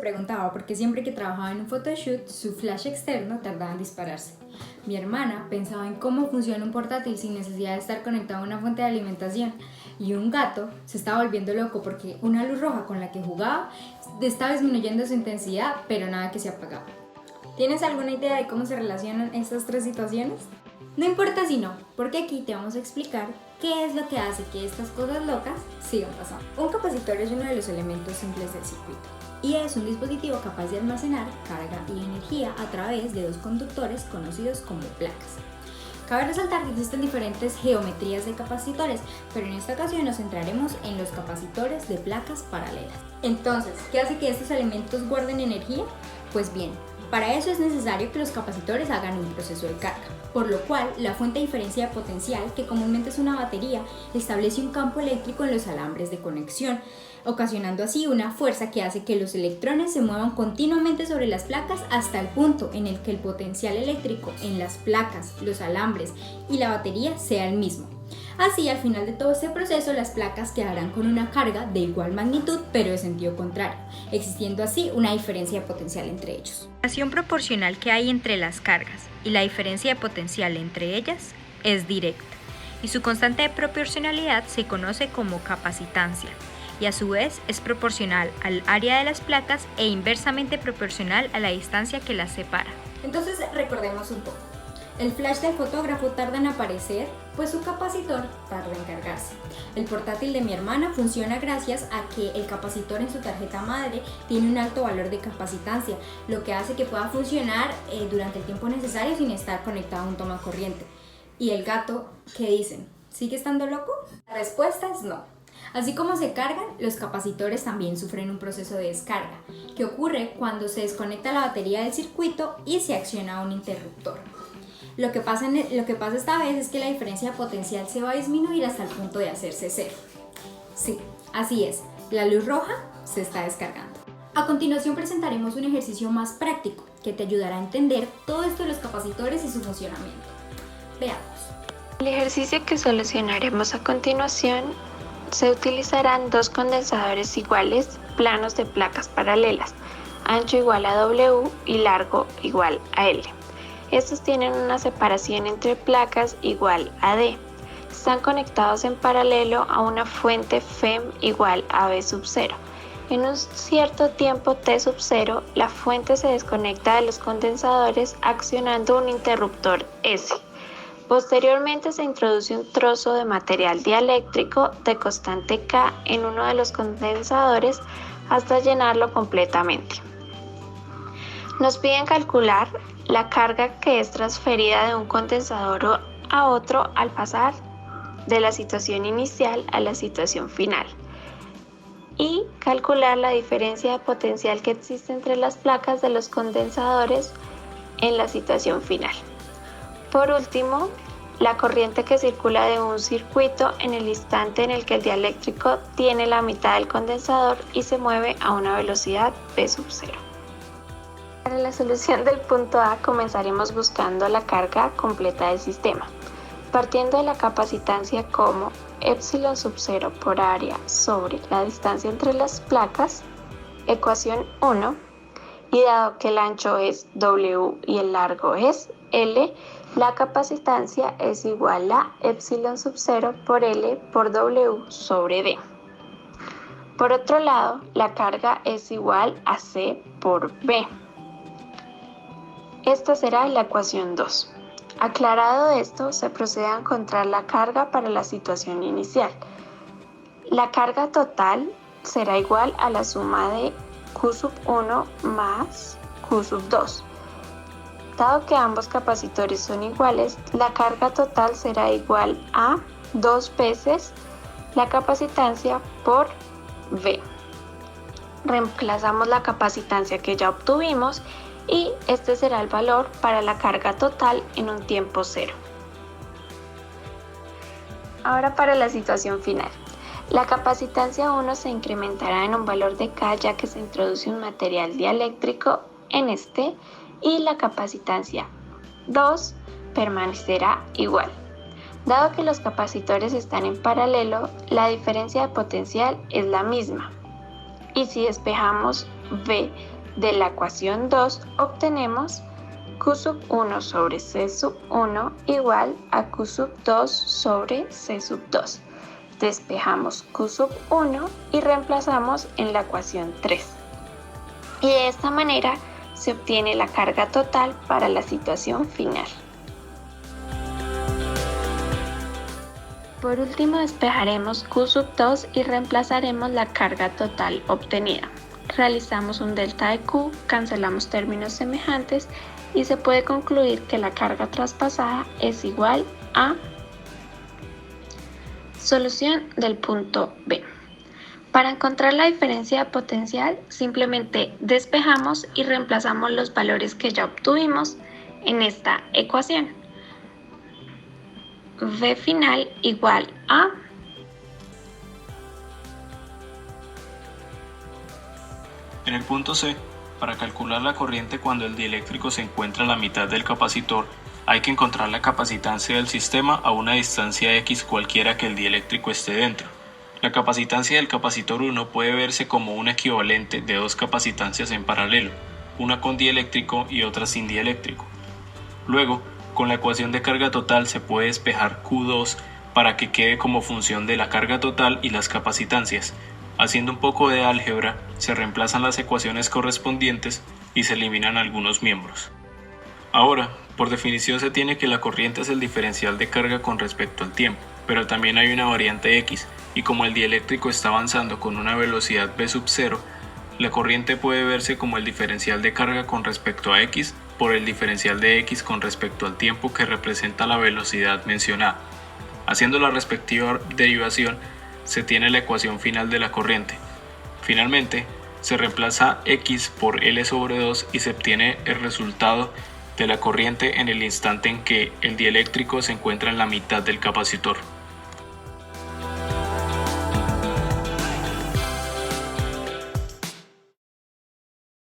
preguntaba por qué siempre que trabajaba en un photoshoot, su flash externo tardaba en dispararse. Mi hermana pensaba en cómo funciona un portátil sin necesidad de estar conectado a una fuente de alimentación. Y un gato se estaba volviendo loco porque una luz roja con la que jugaba estaba disminuyendo su intensidad, pero nada que se apagaba. ¿Tienes alguna idea de cómo se relacionan estas tres situaciones? No importa si no, porque aquí te vamos a explicar qué es lo que hace que estas cosas locas sigan pasando. Un capacitor es uno de los elementos simples del circuito y es un dispositivo capaz de almacenar carga y energía a través de dos conductores conocidos como placas. Cabe resaltar que existen diferentes geometrías de capacitores, pero en esta ocasión nos centraremos en los capacitores de placas paralelas. Entonces, ¿qué hace que estos elementos guarden energía? Pues bien, para eso es necesario que los capacitores hagan un proceso de carga, por lo cual la fuente de diferencia de potencial, que comúnmente es una batería, establece un campo eléctrico en los alambres de conexión, ocasionando así una fuerza que hace que los electrones se muevan continuamente sobre las placas hasta el punto en el que el potencial eléctrico en las placas, los alambres y la batería sea el mismo. Así, al final de todo este proceso, las placas quedarán con una carga de igual magnitud, pero de sentido contrario, existiendo así una diferencia de potencial entre ellos. La relación proporcional que hay entre las cargas y la diferencia de potencial entre ellas es directa, y su constante de proporcionalidad se conoce como capacitancia, y a su vez es proporcional al área de las placas e inversamente proporcional a la distancia que las separa. Entonces, recordemos un poco. El flash del fotógrafo tarda en aparecer, pues su capacitor tarda en cargarse. El portátil de mi hermana funciona gracias a que el capacitor en su tarjeta madre tiene un alto valor de capacitancia, lo que hace que pueda funcionar durante el tiempo necesario sin estar conectado a un toma corriente. ¿Y el gato qué dicen? ¿Sigue estando loco? La respuesta es no. Así como se cargan, los capacitores también sufren un proceso de descarga, que ocurre cuando se desconecta la batería del circuito y se acciona un interruptor. Lo que pasa esta vez es que la diferencia de potencial se va a disminuir hasta el punto de hacerse cero. Sí, así es, la luz roja se está descargando. A continuación presentaremos un ejercicio más práctico que te ayudará a entender todo esto de los capacitores y su funcionamiento. Veamos. El ejercicio que solucionaremos a continuación se utilizarán dos condensadores iguales, planos de placas paralelas, ancho igual a W y largo igual a L. Estos tienen una separación entre placas igual a D. Están conectados en paralelo a una fuente FEM igual a V sub 0. En un cierto tiempo T sub 0, la fuente se desconecta de los condensadores accionando un interruptor S. Posteriormente se introduce un trozo de material dieléctrico de constante K en uno de los condensadores hasta llenarlo completamente. Nos piden calcular la carga que es transferida de un condensador a otro al pasar de la situación inicial a la situación final y calcular la diferencia de potencial que existe entre las placas de los condensadores en la situación final. Por último, la corriente que circula de un circuito en el instante en el que el dieléctrico tiene la mitad del condensador y se mueve a una velocidad V sub 0. Para la solución del punto A comenzaremos buscando la carga completa del sistema, partiendo de la capacitancia como epsilon sub 0 por área sobre la distancia entre las placas, ecuación 1, y dado que el ancho es W y el largo es L, la capacitancia es igual a epsilon sub 0 por L por W sobre D. Por otro lado, la carga es igual a C por B. Esta será la ecuación 2. Aclarado esto, se procede a encontrar la carga para la situación inicial. La carga total será igual a la suma de Q sub 1 más Q sub 2. Dado que ambos capacitores son iguales, la carga total será igual a 2 veces la capacitancia por V. Reemplazamos la capacitancia que ya obtuvimos y este será el valor para la carga total en un tiempo cero. Ahora para la situación final. La capacitancia 1 se incrementará en un valor de K ya que se introduce un material dieléctrico en este y la capacitancia 2 permanecerá igual. Dado que los capacitores están en paralelo, la diferencia de potencial es la misma. Y si despejamos V de la ecuación 2 obtenemos Q sub 1 sobre C sub 1 igual a Q sub 2 sobre C sub 2. Despejamos Q sub 1 y reemplazamos en la ecuación 3. Y de esta manera se obtiene la carga total para la situación final. Por último, despejaremos Q sub 2 y reemplazaremos la carga total obtenida. Realizamos un delta de Q, cancelamos términos semejantes y se puede concluir que la carga traspasada es igual a solución del punto B. Para encontrar la diferencia de potencial, simplemente despejamos y reemplazamos los valores que ya obtuvimos en esta ecuación. V final igual a En el punto C, para calcular la corriente cuando el dieléctrico se encuentra a la mitad del capacitor, hay que encontrar la capacitancia del sistema a una distancia x cualquiera que el dieléctrico esté dentro. La capacitancia del capacitor 1 puede verse como un equivalente de dos capacitancias en paralelo, una con dieléctrico y otra sin dieléctrico. Luego, con la ecuación de carga total se puede despejar Q2 para que quede como función de la carga total y las capacitancias. Haciendo un poco de álgebra, se reemplazan las ecuaciones correspondientes y se eliminan algunos miembros. Ahora, por definición se tiene que la corriente es el diferencial de carga con respecto al tiempo, pero también hay una variante x, y como el dieléctrico está avanzando con una velocidad v sub 0, la corriente puede verse como el diferencial de carga con respecto a x por el diferencial de x con respecto al tiempo que representa la velocidad mencionada. Haciendo la respectiva derivación, se tiene la ecuación final de la corriente. Finalmente, se reemplaza x por L sobre 2 y se obtiene el resultado de la corriente en el instante en que el dieléctrico se encuentra en la mitad del capacitor.